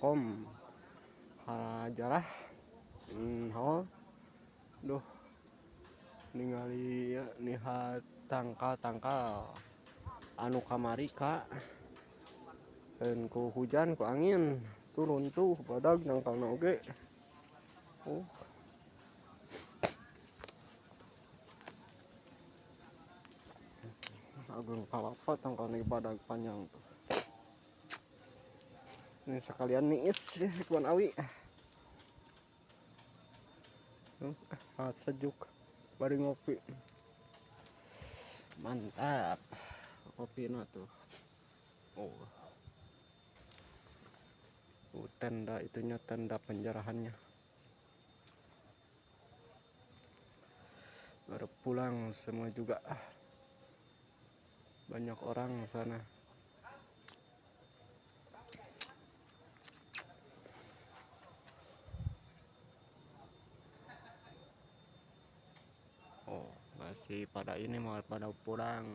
Kom harajarah ho duh ningali ya nihat tangkal-tangkal anu kamari ka dan ku hujan ku angin turun tuh badag tangkalna oge agung kalapa tangkalna badag panjang tuh ini sekalian niis ya Tuan Awi sejuk bari ngopi mantap kopinya tuh tenda itunya tenda penjarahannya baru pulang semua juga banyak orang sana. Masih pada ini mau pada pulang.